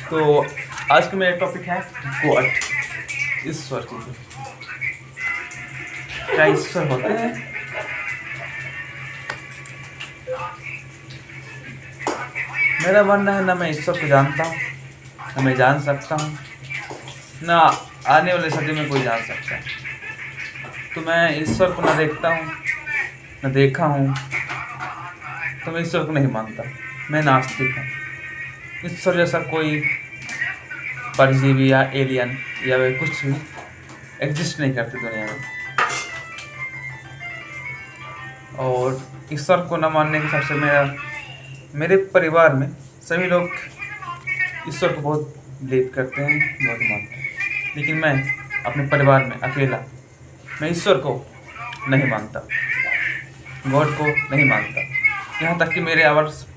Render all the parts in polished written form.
तो आज का मेरा टॉपिक है गॉड, ईश्वर की। क्या ईश्वर होते हैं? मेरा मानना है ना मैं ईश्वर को जानता हूँ, ना मैं जान सकता हूँ, ना आने वाले समय में कोई जान सकता है। तो मैं ईश्वर को ना देखता हूँ, ना देखा हूँ, तो मैं ईश्वर को नहीं मानता। मैं नास्तिक हूँ। ईश्वर जैसा कोई परजीवी या एलियन या वे कुछ भी एग्जिस्ट नहीं करते दुनिया में। और ईश्वर को न मानने के हिसाब से मेरे परिवार में सभी लोग ईश्वर को बहुत बिलीव करते हैं, बहुत मानते हैं। लेकिन मैं अपने परिवार में अकेला, मैं ईश्वर को नहीं मानता, गॉड को नहीं मानता। यहाँ तक कि मेरे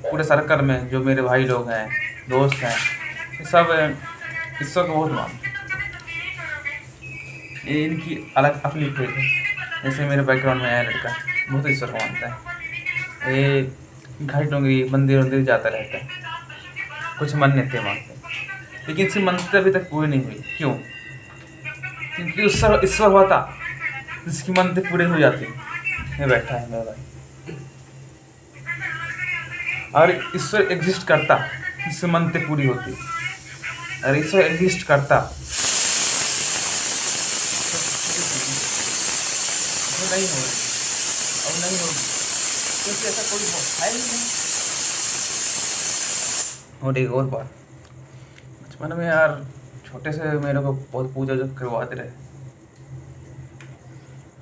पूरे सर्कल में जो मेरे भाई लोग हैं, दोस्त हैं, ये सब ईश्वर को बहुत मानते हैं। ये इनकी अलग अपनी फेथ है। जैसे मेरे बैकग्राउंड में आया लड़का बहुत ईश्वर को मानता है। ये घर डोंगरी मंदिर जाता रहता है, कुछ मान्यते मानते हैं, लेकिन इसकी मनते अभी तक पूरी नहीं हुई। क्यों? क्योंकि ईश्वर होता जिसकी मनते पूरी हो जाती। ये बैठा है मेरा भाई, और ईश्वर एग्जिस्ट करता जिससे मनते पूरी होती। अगर ईश्वर एग्जिस्ट करता तो नहीं हो रही और नहीं होगी, क्योंकि ऐसा कोई है ही नहीं। और एक और बात, बचपन में यार छोटे से मेरे को बहुत पूजा जो करवाते रहे।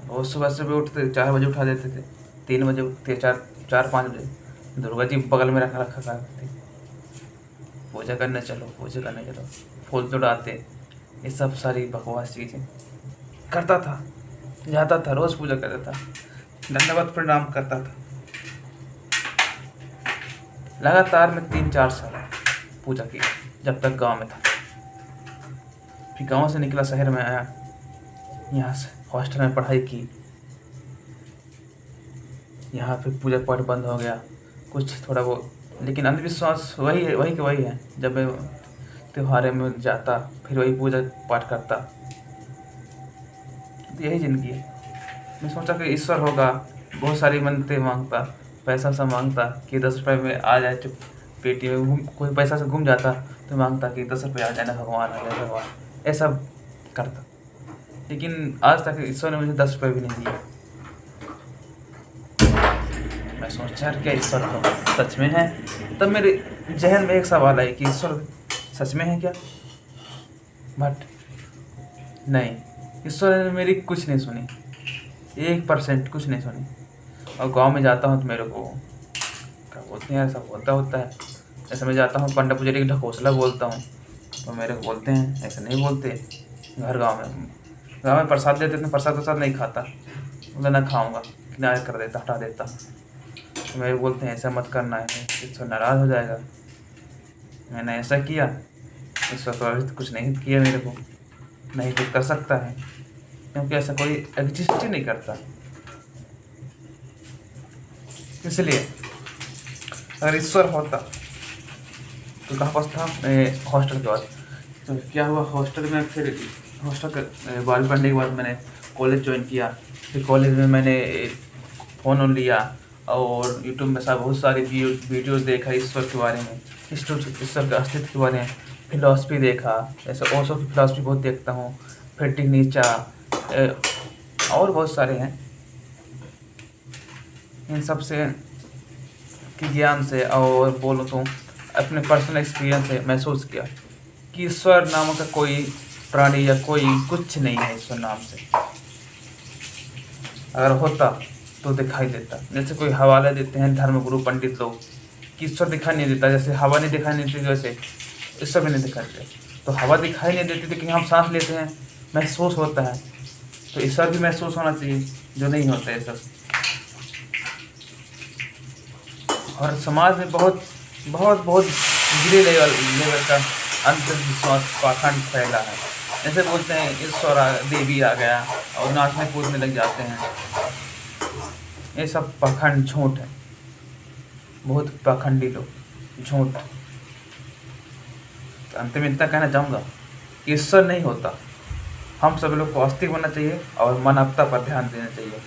रोज सुबह सुबह उठते 4 बजे उठा देते थे, 3 बजे उठते, 4-5 बजे दुर्गा जी बगल में रखा करते थे। पूजा करने चलो, फूल चढ़ाते, ये सब सारी बकवास चीज़ें करता था। जाता था, रोज़ पूजा करता था, दंडवत प्रणाम करता था। लगातार में 3-4 साल पूजा की, जब तक गांव में था। फिर गांव से निकला, शहर में आया, यहाँ से हॉस्टल में पढ़ाई की। यहाँ पे पूजा पाठ बंद हो गया, कुछ थोड़ा बहुत, लेकिन अंधविश्वास वही है। जब मैं त्योहार में जाता, फिर वही पूजा पाठ करता। तो यही ज़िंदगी है। मैं सोचा कि ईश्वर होगा, बहुत सारी मन्नतें मांगता, पैसा सा मांगता कि 10 रुपये में आ जाए, चुप पेटी में कोई पैसा से घूम जाता तो मांगता कि 10 रुपये आ जाए ना भगवान, आ जाए भगवान, ऐसा करता। लेकिन आज तक ईश्वर ने मुझे 10 रुपये भी नहीं दिए। मैं सोचा यार क्या ईश्वर सच में है? तब मेरे जहन में एक सवाल है कि ईश्वर सच में है क्या? बट नहीं, ईश्वर ने मेरी कुछ नहीं सुनी, 1% कुछ नहीं सुनी। और गांव में जाता हूँ तो मेरे को क्या बोलते हैं, ऐसा होता है। ऐसे मैं जाता हूँ, पंडा पुजारी का ढकोसला बोलता हूँ तो मेरे को बोलते हैं ऐसे नहीं बोलते। गाँव में प्रसाद देते थे, प्रसाद नहीं खाता, बोला ना खाऊँगा, किनारे कर देता, हटा देता। तो मेरे बोलते हैं ऐसा मत करना है, ईश्वर नाराज़ हो जाएगा। मैंने ऐसा किया, ईश्वर तो अभी कुछ नहीं किया मेरे को, नहीं कुछ कर सकता है, क्योंकि ऐसा कोई एग्जिस्ट ही नहीं करता। इसलिए अगर ईश्वर होता तो कहाँ पास था? मैं हॉस्टल के बाद तो क्या हुआ, हॉस्टल में फिर हॉस्टल के बाल पढ़ने के बाद मैंने कॉलेज ज्वाइन किया। फिर कॉलेज में मैंने फ़ोन लिया और यूट्यूब में सब बहुत सारी वीडियोज़ देखा ईश्वर के बारे में, ईश्वर के अस्तित्व के बारे में। फिलॉसफी देखा, ऐसे ओशो की फिलॉसफी बहुत देखता हूँ, फ्रेडरिक नीचे और बहुत सारे हैं। इन सब से के ज्ञान से और बोलूँ तो अपने पर्सनल एक्सपीरियंस से महसूस किया कि ईश्वर नाम का कोई प्राणी या कोई कुछ नहीं है ईश्वर नाम से। अगर होता तो दिखाई देता। जैसे कोई हवाले देते हैं धर्मगुरु पंडित लोग कि ईश्वर दिखाई नहीं देता, जैसे हवा नहीं दिखाई नहीं देती वैसे ईश्वर भी नहीं दिखाई देता। तो हवा दिखाई नहीं देती लेकिन हम सांस लेते हैं, महसूस होता है, तो ईश्वर भी महसूस होना चाहिए, जो नहीं होता है सब। और समाज में बहुत बहुत बहुत गिरे लेवल का अंधविश्वास पाखंड फैला है। जैसे बोलते हैं ईश्वर देवी आ गया और नाचने कूदने लग जाते हैं। ये सब पाखंड झूठ है, बहुत पाखंडी लोग। झूठ। तो अंत में इतना कहना चाहूँगा कि ईश्वर नहीं होता, हम सभी लोग को आस्तिक बनना चाहिए और मानवता पर ध्यान देना चाहिए।